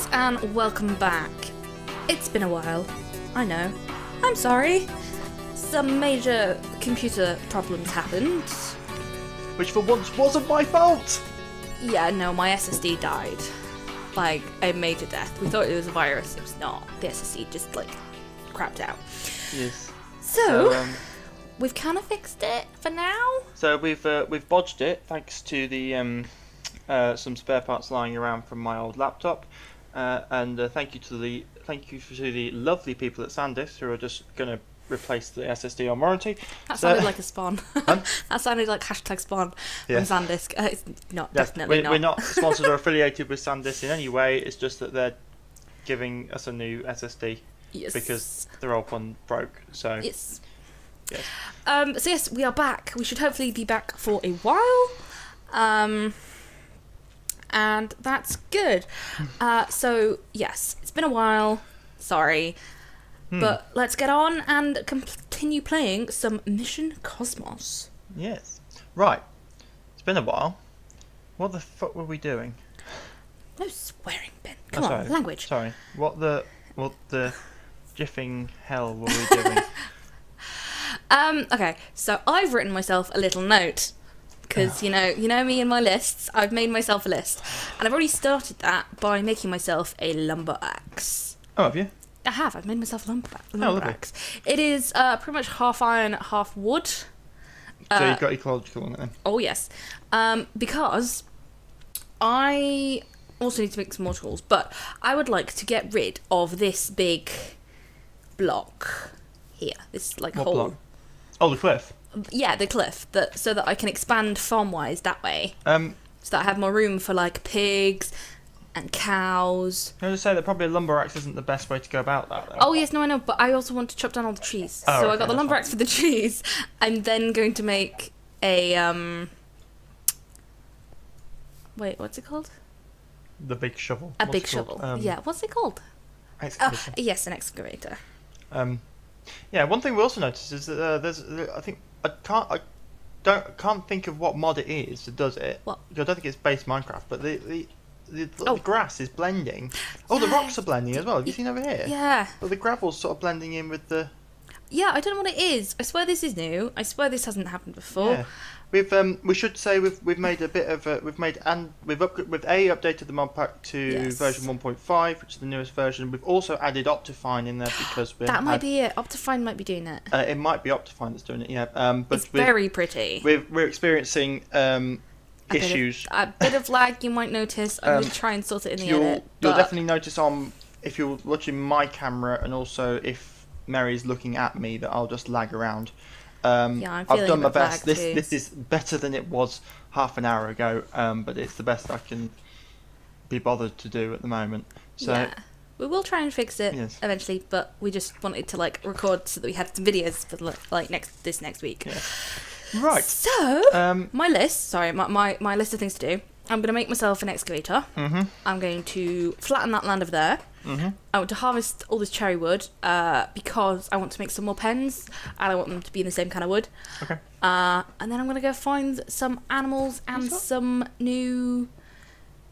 guys, and welcome back. It's been a while. I know. I'm sorry. Some major computer problems happened. Which for once wasn't my fault! Yeah, no, my SSD died. Like, a major death. We thought it was a virus. It was not. The SSD just, like, crapped out. Yes. So we've kind of fixed it for now. So we've bodged it thanks to the some spare parts lying around from my old laptop, and thank you to the lovely people at SanDisk who are just going to replace the SSD on warranty. That sounded like a spawn. That sounded like hashtag spawn from SanDisk. It's not, definitely not. We're not sponsored or affiliated with SanDisk in any way. It's just that they're giving us a new SSD because their old one broke. So yes. Yes. So yes, we are back. We should hopefully be back for a while. And that's good. So yes, it's been a while. Sorry. But let's get on and continue playing some Mission Cosmos. Yes. Right. It's been a while. What the fuck were we doing? No swearing, Ben. Come on, language. Sorry. What the jiffing hell were we doing? Okay, so I've written myself a little note. Because, you know me and my lists, I've made myself a list. And I've already started that by making myself a lumber axe. Oh, have you? I have. I've made myself a lumber lovely. axe. It is pretty much half iron, half wood. So you've got ecological on it then? Oh, yes. Because I also need to make some more tools. But I would like to get rid of this big block here. This, like, what hole. block? Oh, the cliff? Yeah, the cliff, so that I can expand farm-wise that way. So that I have more room for, like, pigs and cows. I was just say that probably a lumber axe isn't the best way to go about that, though. Oh, yes, no, I know, but I also want to chop down all the trees. Oh, so okay, I got the lumber axe for the trees. I'm then going to make a, wait, what's it called? The big shovel. A big shovel. Yeah, what's it called? Excavator. Yes, an excavator. Yeah, one thing we also noticed is that there's, I think, I can't think of what mod it is that does it. What? I don't think it's base Minecraft, but the grass is blending. Oh, the rocks are blending as well. Have you seen over here? Yeah. Well, the gravel's sort of blending in with the. Yeah, I don't know what it is. I swear this is new. I swear this hasn't happened before. Yeah. We should say we've made a bit of we've updated the Modpack to version 1.5, which is the newest version. We've also added Optifine in there because that might be it. Optifine might be doing it. It might be Optifine that's doing it. Yeah. But it's very pretty. We're experiencing issues. A bit of lag you might notice. I'm going to try and sort it in the edit. You'll definitely notice if you're watching my camera and also if Mary's looking at me that I'll just lag around. Yeah, I've done my best. This is better than it was half an hour ago, but it's the best I can be bothered to do at the moment. So yeah. We will try and fix it eventually, but we just wanted to record so that we had some videos for next week. Yeah. Right. So my list. Sorry, my list of things to do. I'm going to make myself an excavator. I'm going to flatten that land over there. I want to harvest all this cherry wood because I want to make some more pens and I want them to be in the same kind of wood. Okay. And then I'm going to go find some animals and some new.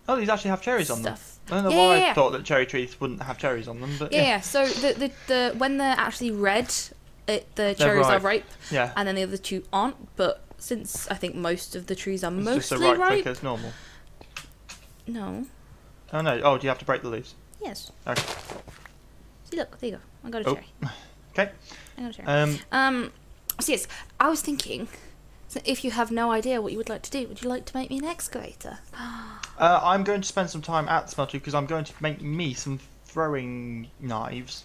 Oh, these actually have cherries on them. I don't know why I thought that cherry trees wouldn't have cherries on them, but yeah. So the when they're actually red, the cherries are ripe. Yeah. And then the other two aren't. But since I think most of the trees are mostly just a right ripe. click as normal. No. Oh no! Oh, do you have to break the leaves? Yes. Okay. See, look, there you go. I got a cherry. Okay. I got a cherry. So yes, I was thinking, so if you have no idea what you would like to do, would you like to make me an excavator? I'm going to spend some time at the smeltery because I'm going to make me some throwing knives.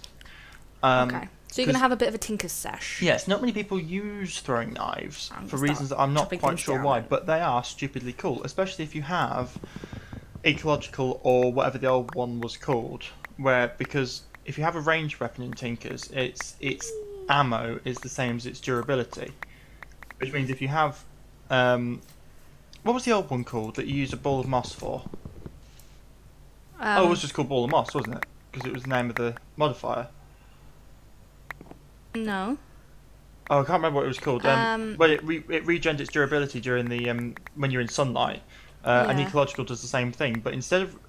Okay. So you're going to have a bit of a tinker's sesh. Yes, not many people use throwing knives for reasons that I'm not quite sure why, but they are stupidly cool, especially if you have ecological or whatever the old one was called, because if you have a ranged weapon in Tinkers, its ammo is the same as its durability, which means if you have what was the old one called that you used a ball of moss for? It was just called ball of moss, wasn't it? Because it was the name of the modifier. No. Oh, I can't remember what it was called. But it regens its durability during the when you're in sunlight. And ecological does the same thing, but instead of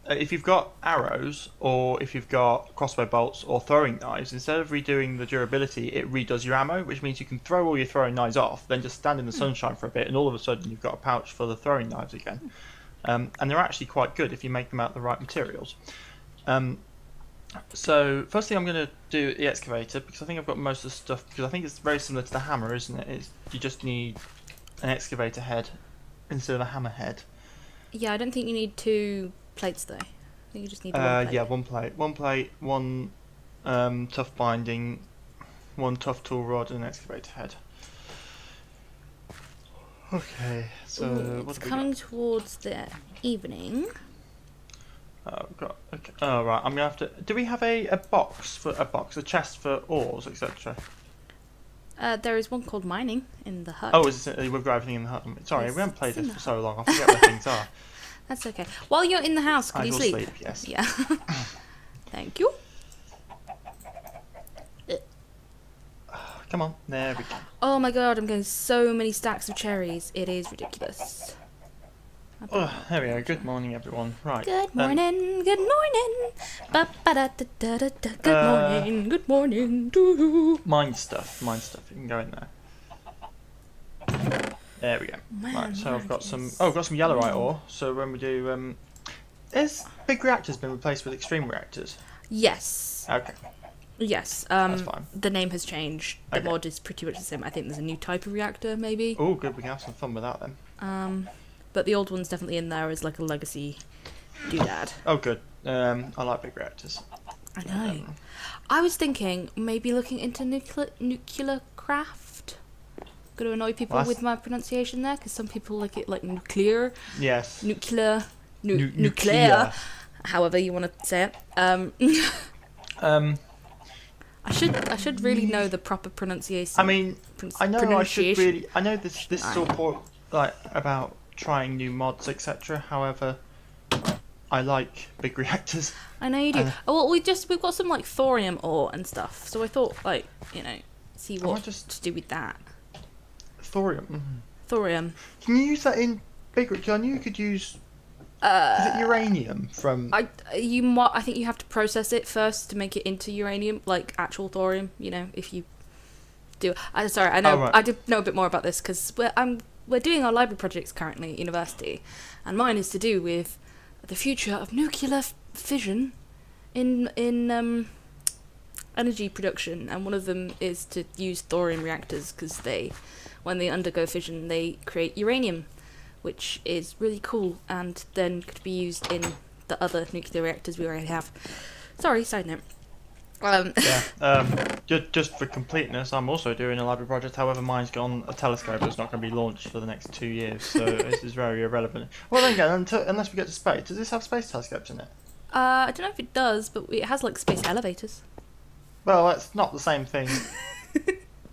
if you've got arrows or if you've got crossbow bolts or throwing knives, instead of redoing the durability, it redoes your ammo, which means you can throw all your throwing knives off, then just stand in the sunshine for a bit, and all of a sudden you've got a pouch full of throwing knives again. And they're actually quite good if you make them out of the right materials. So first thing I'm going to do the excavator, because I think I've got most of the stuff, because I think it's very similar to the hammer, isn't it? You just need an excavator head instead of a hammer head. Yeah, I don't think you need 2 plates though. I think you just need 1 plate. Yeah, 1 plate. 1 plate, 1 tough binding, 1 tough tool rod, and an excavator head. Okay, so Ooh, it's coming towards the evening. Oh god. Okay. Oh right, I'm gonna have to. Do we have a chest for ores, etc.? There is one called mining in the hut. Oh, we've got everything in the hut. Sorry, we haven't played this for so long. I forget where things are. That's okay. While you're in the house, could you sleep? Yes. Yeah. Thank you. Come on, there we go. Oh my god, I'm getting so many stacks of cherries. It is ridiculous. Oh, there we go. Good morning, everyone. Right. Good morning. Good morning. Good morning. Good morning. Doo. Mine stuff. You can go in there. There we go. Right. So I've got some. Oh, I've got some yellowite ore. So when we do, has big reactors been replaced with extreme reactors? Yes. Okay. Yes. That's fine. The name has changed. The mod is pretty much the same. I think there's a new type of reactor, maybe. Oh, good. We can have some fun with that then. But the old one's definitely in there as like a legacy doodad. Oh, good. I like big reactors. I know. I was thinking maybe looking into nuclear craft. Going to annoy people with my pronunciation there, because some people like it like nuclear. Yes. Nuclear. Nuclear. However you want to say it. I should really know the proper pronunciation. I mean, I know I should really. I know this is all like about trying new mods, etc. However, I like big reactors. I know you do. Well, we've got some like thorium ore and stuff, so I thought like see what to do with that. Thorium. Thorium. Can you use that in big? Because I knew you could use. Is it uranium from? I think you have to process it first to make it into uranium, like actual thorium. If you do. I know. Right. I did know a bit more about this because we're doing our library projects currently at university, and mine is to do with the future of nuclear fission in energy production, and one of them is to use thorium reactors because when they undergo fission, they create uranium, which is really cool, and then could be used in the other nuclear reactors we already have. Sorry, side note. Just for completeness, I'm also doing a library project. However, mine's got a telescope that's not going to be launched for the next 2 years, so this is very irrelevant. Well, then again, unless we get to space, does this have space telescopes in it? I don't know if it does, but it has like space elevators. Well, that's not the same thing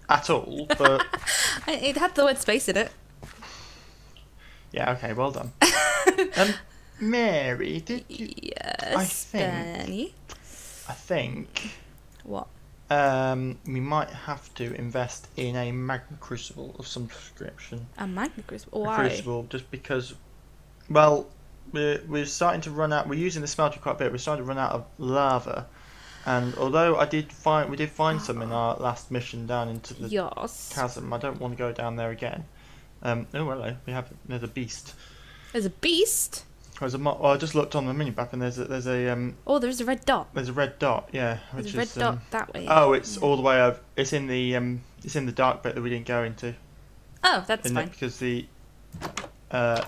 at all, but it had the word space in it. Yeah. Okay. Well done. Mary, did you? Yes, Benny. I think. What? We might have to invest in a magma crucible of some description. A magma crucible? Why? A crucible, just because. Well, we're starting to run out. We're using the smelter quite a bit. We're starting to run out of lava, and although we did find some in our last mission down into the chasm, I don't want to go down there again. Oh hello, there's a beast. There's a beast? Well, I just looked on the mini-map and there's a oh, there's a red dot. There's a red dot, yeah. There's a red dot that way. Oh, it's all the way over. It's in the dark bit that we didn't go into. Oh, that's fine. Because the oh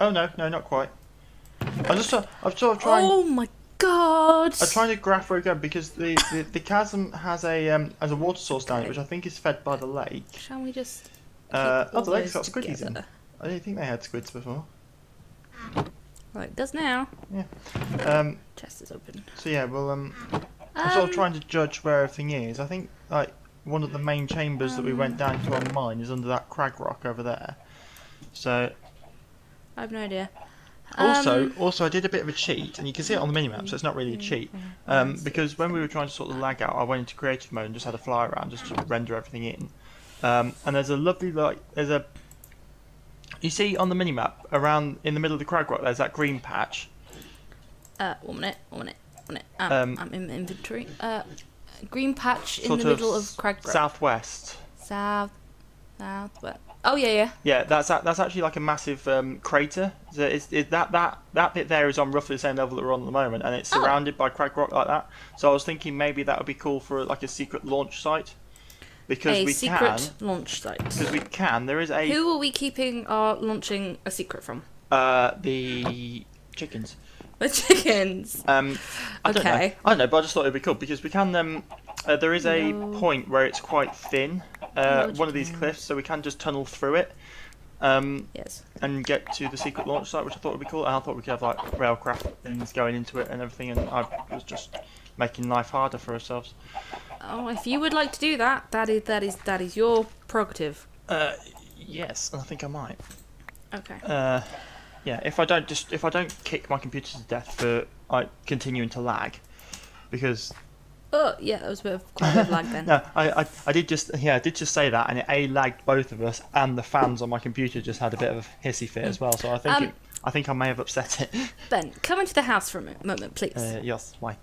no, not quite. I'm sort of trying. Oh my god! I'm trying to graph where we go because the chasm has a water source down it, which I think is fed by the lake. Shall we just? The lake's got squiddies in. I didn't think they had squids before. Well, it does now. Yeah. Chest is open. So yeah, well, I'm sort of trying to judge where everything is. I think like one of the main chambers that we went down to on mine is under that crag rock over there. So. I have no idea. Also, I did a bit of a cheat, and you can see it on the minimap, so it's not really a cheat. Because when we were trying to sort the lag out, I went into creative mode and just had a fly around just to render everything in. And there's a lovely you see on the minimap around in the middle of the crag rock, there's that green patch. One minute. I'm in inventory. Green patch in the middle of Cragbrook. Southwest. Southwest. Oh yeah. Yeah, that's actually like a massive crater. That bit there is on roughly the same level that we're on at the moment, and it's surrounded by crag rock like that. So I was thinking maybe that would be cool for like a secret launch site. Because we secret launch site. Because we can. There is a. Who are we keeping our launching a secret from? The chickens. The chickens. I don't know, but I just thought it'd be cool because we can. There is a point where it's quite thin. One of these cliffs, so we can just tunnel through it. Yes. And get to the secret launch site, which I thought would be cool. And I thought we could have like railcraft things going into it and everything. And I was just making life harder for ourselves. Oh, if you would like to do that, that is your prerogative. Yes, I think I might. Okay. Yeah, if I don't kick my computer to death for like continuing to lag, because. Oh yeah, that was quite a bit of lag then. No, I did just say that, and it lagged both of us, and the fans on my computer just had a bit of a hissy fit as well. So I think I may have upset it. Ben, come into the house for a moment, please. Yes. Why?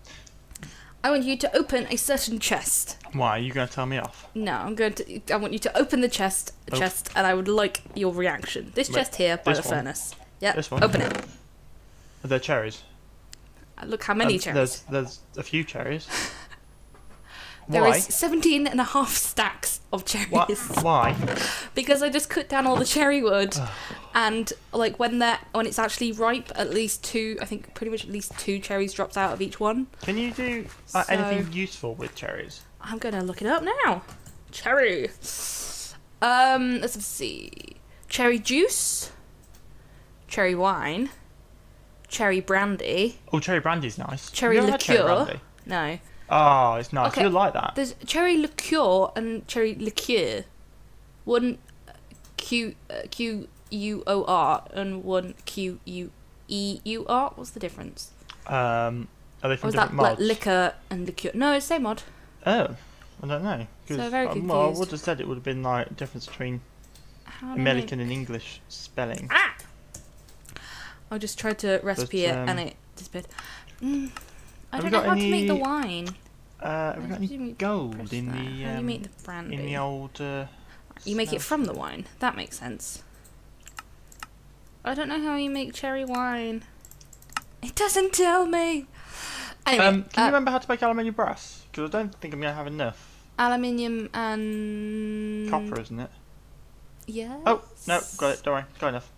I want you to open a certain chest. Why? Are you going to tell me off? No, I want you to open the chest, and I would like your reaction. This chest here by the furnace. Yeah. This one. Open it. Are there cherries? Look how many cherries. There's a few cherries. There is 17 and a half stacks of cherries. Why? Because I just cut down all the cherry wood, and like when it's actually ripe, at least two. I think pretty much at least 2 cherries drops out of each one. Can you do anything useful with cherries? I'm gonna look it up now. Cherry. Let's see. Cherry juice. Cherry wine. Cherry brandy. Oh, cherry brandy's nice. Cherry liqueur. Cherry brandy? No. Oh, it's nice. Okay. You like that? There's cherry liqueur and cherry liqueur. One Q-U-O-R and one Q-U-E-U-R. What's the difference? Are they from different that mods? Like liquor and liqueur? No, it's the same mod. Oh, I don't know. So very confused. Well, I would have said it would have been like a difference between American and English spelling. I just tried to recipe it and it disappeared. I don't know how to make the wine. Have we got any gold in the? How do you make the brandy? In the old. You make it from the wine. That makes sense. I don't know how you make cherry wine. It doesn't tell me. Anyway, can you remember how to make aluminium brass? Because I don't think I'm gonna have enough. Aluminium and copper, isn't it? Yeah. Oh no, got it. Don't worry, got enough.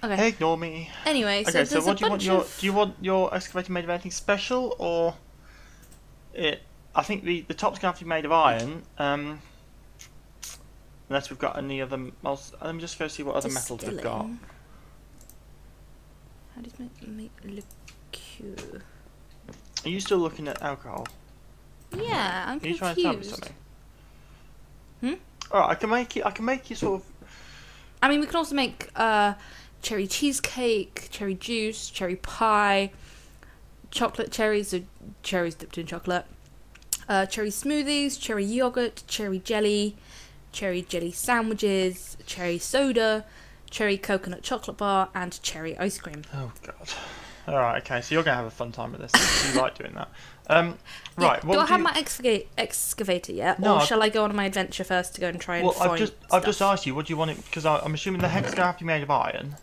Okay. Ignore me. Anyway, okay, so what do you want your excavator made of anything special, or it? I think the top's gonna have to be made of iron. Unless we've got any other. Let me just go see what other metals we've got. How do you make liqueur? Are you still looking at alcohol? Yeah, I'm confused. Are you trying to tell me something? Hmm? Alright, I can make you sort of. I mean, we can also make cherry cheesecake, cherry juice, cherry pie, chocolate cherries, or cherries dipped in chocolate, cherry smoothies, cherry yogurt, cherry jelly sandwiches, cherry soda, cherry coconut chocolate bar, and cherry ice cream. Oh god. Alright, okay, so you're going to have a fun time with this. You like doing that. Right, do I have my excavator yet? No, or shall I go on my adventure first to go and try and find I've just asked you, what do you want it, because I'm assuming the heck's going to have to be made of iron.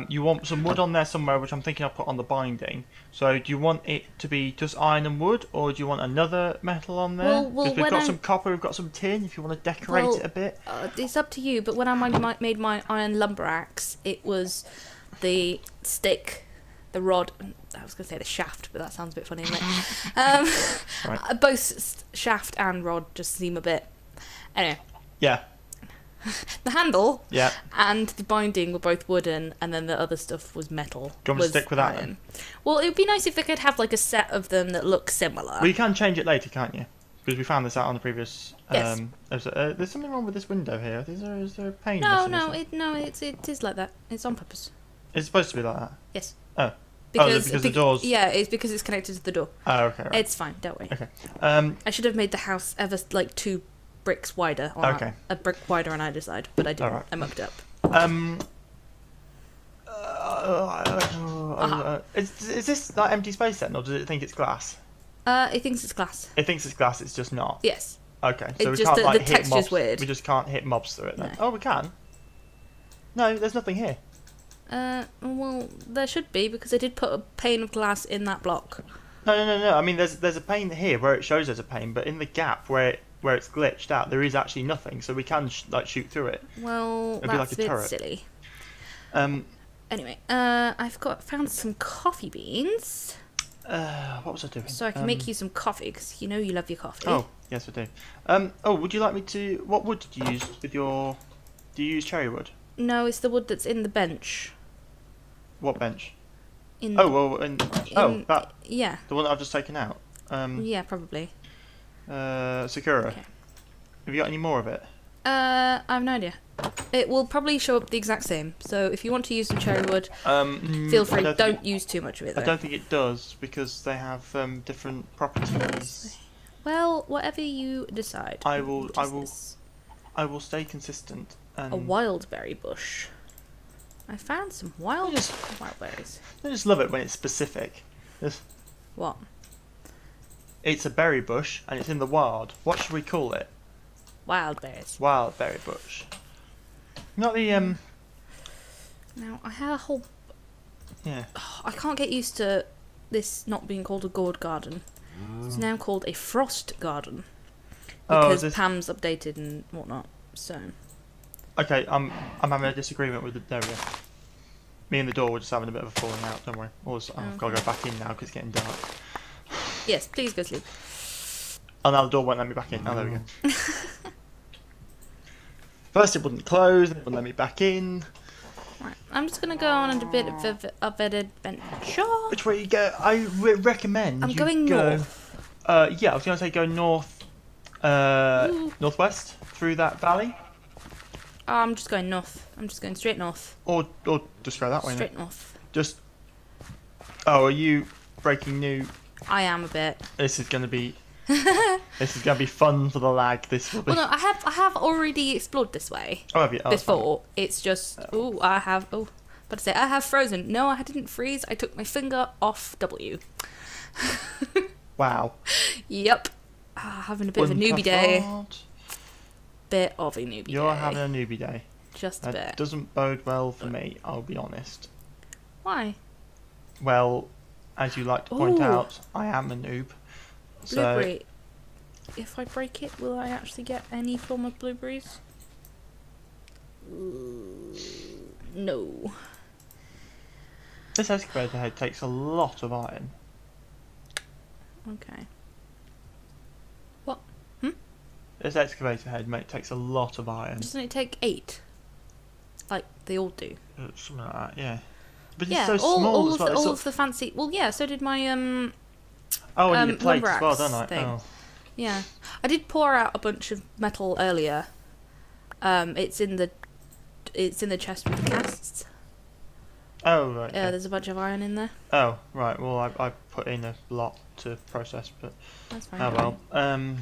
You want some wood on there somewhere, which I'm thinking I'll put on the binding. So do you want it to be just iron and wood, or do you want another metal on there? Because we've got some copper, we've got some tin, if you want to decorate it a bit. It's up to you, but when I made my iron lumber axe, it was the stick, the rod, I was going to say the shaft, but that sounds a bit funny, isn't it? Right. Both shaft and rod just seem a bit... Anyway. Yeah. The handle yeah. and the binding were both wooden, and then the other stuff was metal. Do you want to stick with that then? Well, it would be nice if they could have like a set of them that look similar. Well, you can change it later, can't you? Because we found this out on the previous yes. episode. There's something wrong with this window here. Is there a pane? It is like that. It's on purpose. It's supposed to be like that? Yes. Oh. Because the doors... Yeah, it's because it's connected to the door. Oh, okay. Right. It's fine, don't worry. Okay. I should have made the house ever, like, 2 bricks wider. A brick wider on either side, but I didn't. Right. I mucked up. Is this like empty space then, or does it think it's glass? It thinks it's glass. It thinks it's glass. It's just not. Yes. Okay, so we just can't like the hit texture's mobs. weird. We just can't hit mobs through it. Then. No. Oh, we can. No, there's nothing here. Well, there should be because I did put a pane of glass in that block. No. I mean, there's a pane here where it shows there's a pane, but in the gap where it's glitched out, there is actually nothing. So we can like shoot through it. Well, It'd that's be like a a bit turret. silly. Anyway, I've found some coffee beans. what was I doing? So I can make you some coffee because you know you love your coffee. Oh, yes, I do. Oh, would you like me to? What wood did you use with your? Do you use cherry wood? No, it's the wood that's in the bench. What bench? In that. Yeah. The one that I've just taken out. Yeah, probably. Sakura. Okay. Have you got any more of it? I have no idea. It will probably show up the exact same. So if you want to use some cherry wood, feel free. Don't use too much of it, though. I don't think it does because they have different properties. Well, whatever you decide. I will I will stay consistent. And A wildberry bush. I found some wildberries. I just love it when it's specific. What? It's a berry bush and it's in the wild. What should we call it? Wildberries. Wildberry bush. Not the Now I had a whole. Yeah. Oh, I can't get used to this not being called a gourd garden. It's now called a frost garden because Pam's updated and whatnot. So. Okay, I'm having a disagreement with the. There we go. Me and the door were just having a bit of a falling out. Don't worry. I've got to go back in now because it's getting dark. Yes, please go sleep. Oh, now the door won't let me back in. Oh, there we go. First it wouldn't close, then it wouldn't let me back in. Right, I'm just going to go on a bit of an adventure. Which way you go? I recommend I'm you going go, north. Yeah, I was going to say go north, northwest through that valley. Oh, I'm just going north. I'm just going straight north. Or just go that way. Straight north. Just. Oh, are you breaking new? I am a bit. This is going to be. This is going to be fun for the lag. This will be. Well, no, I have already explored this way. Oh, have you? Oh, before. It's just I have frozen. No, I didn't freeze. I took my finger off W. Wow. Yep. Having a bit of a newbie day. Bit of a newbie day. You're having a newbie day. Just a bit. That doesn't bode well for me, I'll be honest. Why? Well, as you like to point out, I am a noob. Blueberry. If I break it, will I actually get any form of blueberries? No. This excavator head takes a lot of iron. Okay. This excavator head takes a lot of iron. Doesn't it take 8? Like they all do. Something like that, yeah. But yeah, it's so small all as well. all of the fancy. Well, yeah. So did my Oh, and your plate as well, don't I? Thing. Oh. Yeah, I did pour out a bunch of metal earlier. It's in the chest with the casts. Oh right. Yeah, there's a bunch of iron in there. Oh right. Well, I put in a lot to process, but that's fine. Oh well.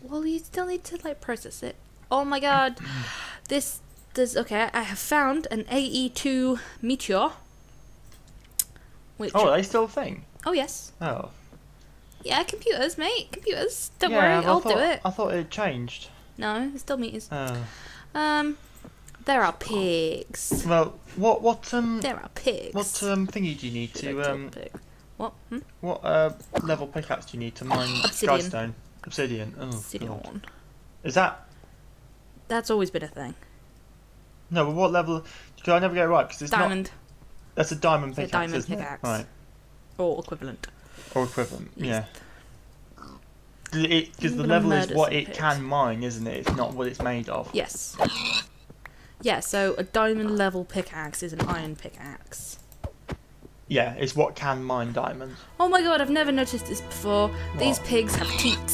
Well, you still need to like process it. Oh my god, okay. I have found an AE2 meteor. Which, are they still a thing? Oh yes. Oh. Yeah, computers, mate. Computers. Don't worry, I'll do it. I thought it had changed. No, it's still meters. Oh. There are pigs. Well, what There are pigs. What thingy do you need to What? What level pickaxe do you need to mine skystone? Obsidian. Oh, Obsidian. God. Is that? That's always been a thing. No, but what level? Because I never get it right because it's diamond. Not. That's a diamond pickaxe. A diamond isn't pickaxe. It? Right. Or equivalent. Or equivalent. Yes. Yeah. Because the level is what it can mine, isn't it? It's not what it's made of. Yes. Yeah. So a diamond level pickaxe is an iron pickaxe. Yeah, it's what can mine diamonds. Oh my god, I've never noticed this before. What? These pigs have teats.